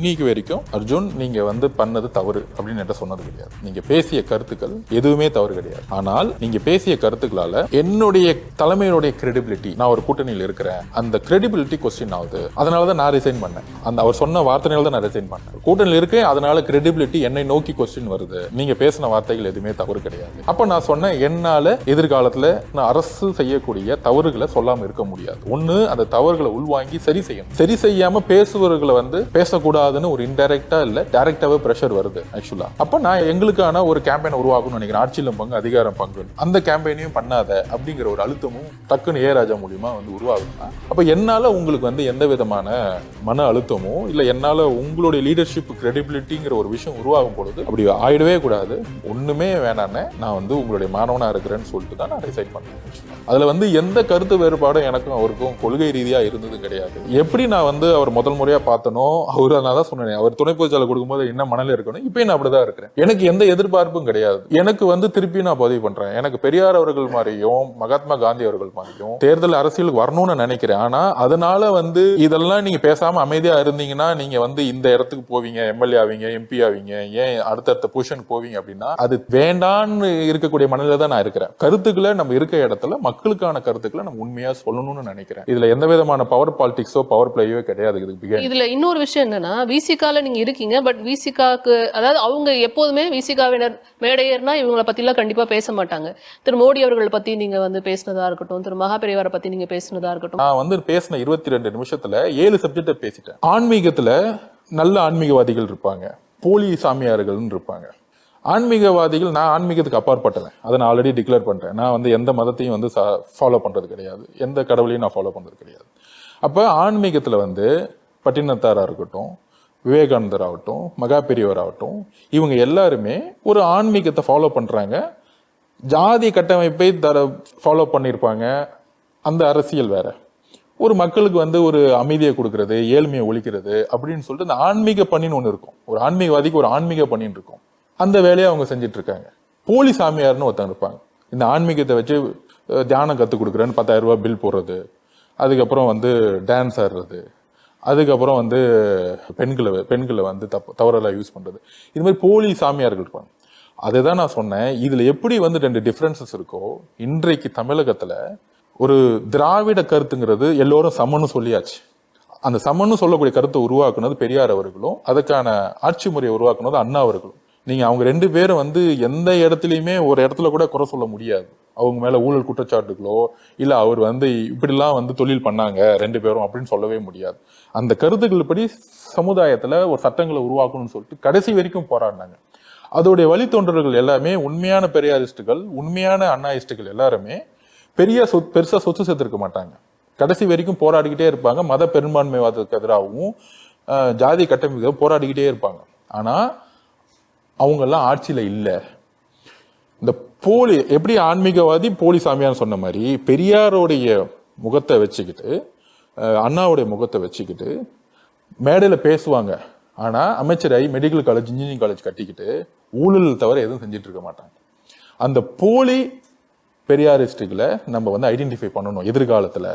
இன்னைக்கு வரைக்கும் அர்ஜுன் நீங்க வந்து பண்ணது தவறு அப்படின்னு என்கிட்ட சொன்னது கிடையாது. நீங்க பேசிய கருத்துக்கள் எதுவுமே தவறு கிடையாது. ஆனால் நீங்க பேசிய கருத்துக்களால என்னுடைய தலைமையுடைய கிரெடிபிலிட்டி, நான் ஒரு கூட்டணியில் இருக்கிறேன், அந்த கிரெடிபிலிட்டி கொஸ்டின் ஆகுது. அதனாலதான் நான் ரிசைன் பண்ணேன். அந்த அவர் சொன்ன வார்த்தையினால தான் நான் ரிசைன் பண்ணேன். கூட்டணியில் இருக்கேன், அதனால கிரெடிபிலிட்டி என்னை நோக்கி கொஸ்டின் வருது. நீங்க பேசின வார்த்தைகள் எதுவுமே தவறு கிடையாது. அப்ப நான் சொன்னேன், என்னால எதிர்காலத்துல நான் அரசு செய்யக்கூடிய தவறுகளை சொல்லாம இருக்க முடியாது. ஒண்ணு, அந்த தவறுகளை உள்வாங்கி சரி செய்யணும். சரி செய்யாம பேசுவர்களை வந்து பேசக்கூடாதுன்னு ஒரு இன்டைரக்டா இல்ல டைரக்டாவே பிரஷர் வருது. ஆக்சுவலா அப்ப நான் எங்களுக்கான ஒரு கேம்பெயின் உருவாக்கணும்னு நினைக்கிறேன். ஆட்சியிலும் பங்கு, அதிகாரம் பங்கு, அந்த கேம்பெயினையும் பண்ணாத அப்படிங்கிற ஒரு அழுத்தமும் டக்குன்னு ராஜா மூலியமா வந்து உருவாகுதுன்னா, அப்ப என்னால உங்களுக்கு வந்து எந்த விதமான மன அழுத்தமோ இல்ல என்னால உங்களுடைய லீடர்ஷிப் கிரெடிபிலிட்டிங்கிற ஒரு விஷயம் உருவாகும் பொழுது அப்படி ஆயிடவே கூடாது. ஒண்ணுமே வேணான்னு நான் வந்து உங்களுடைய மாணவனா இருக்கிறேன்னு சொல்லிட்டு தான் நான் டிசைட் பண்ணேன். அதுல வந்து எந்த கருத்து வேறுபாடும் எனக்கும் அவருக்கும் கொள்கை ரீதியா இருந்தது கிடையாது. எப்படி நான் வந்து அவர் முதல் முறையா பார்த்தனோ, அவரு நான் தான் சொன்னேன், அவர் துணை பொதுச்சாளர் கொடுக்கும்போது என்ன மனநிலை இருக்கணும், இப்பயும் நான் அப்படிதான் இருக்கிறேன். எனக்கு எந்த எதிர்பார்ப்பும் கிடையாது. எனக்கு வந்து திருப்பி நான் பதிவு பண்றேன், எனக்கு பெரியார் அவர்கள் மாதிரியும் மகாத்மா காந்தி அவர்கள் மாதிரியும் தேர்தல் அரசியலுக்கு வரணும்னு நினைக்கிறேன். ஆனா அதனால வந்து இதெல்லாம் நீங்க பேசாம அமைதியா இருந்தீங்கன்னா நீங்க வந்து இந்த இடத்துக்கு போவீங்க, எம்எல்ஏ ஆவீங்க, எம்பி ஆவீங்க, ஏன் அடுத்தடுத்த பொசிஷனுக்கு போவீங்க அப்படின்னா அது வேண்டான்னு இருக்கக்கூடிய மனநிலை தான் நான் இருக்கிறேன். கருத்துக்களை நம்ம இருக்க இடத்துல மக்களுக்கான கருத்துக்களை நம்ம உண்மையா சொல்லணும்னு நினைக்கிறேன். இதுல எந்த விதமான பவர் பாலிடிக்ஸோ பவர் பிளேயோ கிடையாது. இதுல இன்னொரு விஷயம் என்னன்னா, விசிகால நீங்க இருக்கீங்க, பட் விசிகாக்கு அதாவது அவங்க எப்போதுமே விசிகாவினர் மேடையர்னா இவங்களை பத்தி எல்லாம் கண்டிப்பா பேச மாட்டாங்க. திரு மோடி அவர்கள் பத்தி நீங்க வந்து பேசினதா இருக்கட்டும், திரு மகாபெரிவாரை பத்தி நீங்க பேசினதா இருக்கட்டும். நான் வந்து பேசின 22 நிமிஷத்துல 7 சப்ஜெக்ட பேசிட்டேன். ஆன்மீகத்துல நல்ல ஆன்மீகவாதிகள் இருப்பாங்க, போலி சாமியார்கள் இருப்பாங்க. ஆன்மீகவாதிகள், நான் ஆன்மீகத்துக்கு அப்பாற்பட்டவன், அதை நான் ஆல்ரெடி டிக்ளேர் பண்றேன். நான் வந்து எந்த மதத்தையும் வந்து ஃபாலோ பண்றது கிடையாது, எந்த கடவுளையும் நான் ஃபாலோ பண்றது கிடையாது. அப்ப ஆன்மீகத்துல வந்து பட்டினத்தாரா இருக்கட்டும், விவேகானந்தர் ஆகட்டும், மகாபெரியவர் ஆகட்டும், இவங்க எல்லாருமே ஒரு ஆன்மீகத்தை ஃபாலோ பண்றாங்க. ஜாதி கட்டமைப்பை ஃபாலோ பண்ணியிருப்பாங்க. அந்த அரசியல் வேற. ஒரு மக்களுக்கு வந்து ஒரு அமைதியை கொடுக்கறது, ஏழ்மையை ஒழிக்கிறது அப்படின்னு சொல்லிட்டு இந்த ஆன்மீக பணின்னு ஒண்ணு இருக்கும். ஒரு ஆன்மீகவாதிக்கு ஒரு ஆன்மீக பணின்னு இருக்கும். அந்த வேலையை அவங்க செஞ்சுட்டு இருக்காங்க. போலி சாமியார்னு ஒருத்தங்க இருப்பாங்க. இந்த ஆன்மீகத்தை வச்சு தியானம் கற்றுக் கொடுக்குறேன்னு 10,000 ரூபாய் பில் போடுறது, அதுக்கப்புறம் வந்து டான்ஸ் ஆடுறது, அதுக்கப்புறம் வந்து பெண்களை வந்து தவறெல்லாம் யூஸ் பண்றது, இது மாதிரி போலி சாமியார்கள் இருப்பாங்க. அதுதான் நான் சொன்னேன், இதுல எப்படி வந்து 2 டிஃபரன்சஸ் இருக்கோ, இன்றைக்கு தமிழகத்துல ஒரு திராவிட கருத்துங்கிறது எல்லோரும் சமன்னு சொல்லியாச்சு. அந்த சமன்னு சொல்லக்கூடிய கருத்தை உருவாக்குனது பெரியார் அவர்களும், அதுக்கான ஆட்சி முறையை உருவாக்குனது அண்ணா அவர்களும். நீங்க அவங்க 2 பேரும் வந்து எந்த இடத்துலயுமே ஒரு இடத்துல கூட குறை சொல்ல முடியாது. அவங்க மேல ஊழல் குற்றச்சாட்டுகளோ இல்ல அவர் வந்து இப்படிலாம் வந்து தொழில் பண்ணாங்க 2 பேரும் அப்படின்னு சொல்லவே முடியாது. அந்த கருத்துக்கள் படி சமுதாயத்துல ஒரு சட்டங்களை உருவாக்கணும்னு சொல்லிட்டு கடைசி வரைக்கும் போராடினாங்க. அதோடைய வழித்தோன்றர்கள் எல்லாமே உண்மையான பெரியாரிஸ்டுகள், உண்மையான அண்ணாயிஸ்டுகள் எல்லாருமே பெருசா சொத்து சேர்த்திருக்க மாட்டாங்க. கடைசி வரைக்கும் போராடிக்கிட்டே இருப்பாங்க. மத பெரும்பான்மைவாதத்துக்கு எதிராகவும் ஜாதி கட்டமைப்பு போராடிக்கிட்டே இருப்பாங்க. ஆனா அவங்க எல்லாம் ஆட்சியில இல்ல. இந்த போலி எப்படி ஆன்மீகவாதி போலி சாமியான்னு சொன்ன மாதிரி பெரியாரோடைய முகத்தை வச்சுக்கிட்டு, அண்ணாவுடைய முகத்தை வச்சுக்கிட்டு மேடையில பேசுவாங்க. ஆனா அமைச்சராகி மெடிக்கல் காலேஜ், இன்ஜினியரிங் காலேஜ் கட்டிக்கிட்டு ஊழல் தவிர எதுவும் செஞ்சுட்டு இருக்க மாட்டாங்க. அந்த போலி பெரியாரிஸ்டுகளை நம்ம வந்து ஐடென்டிஃபை பண்ணணும் எதிர்காலத்துல.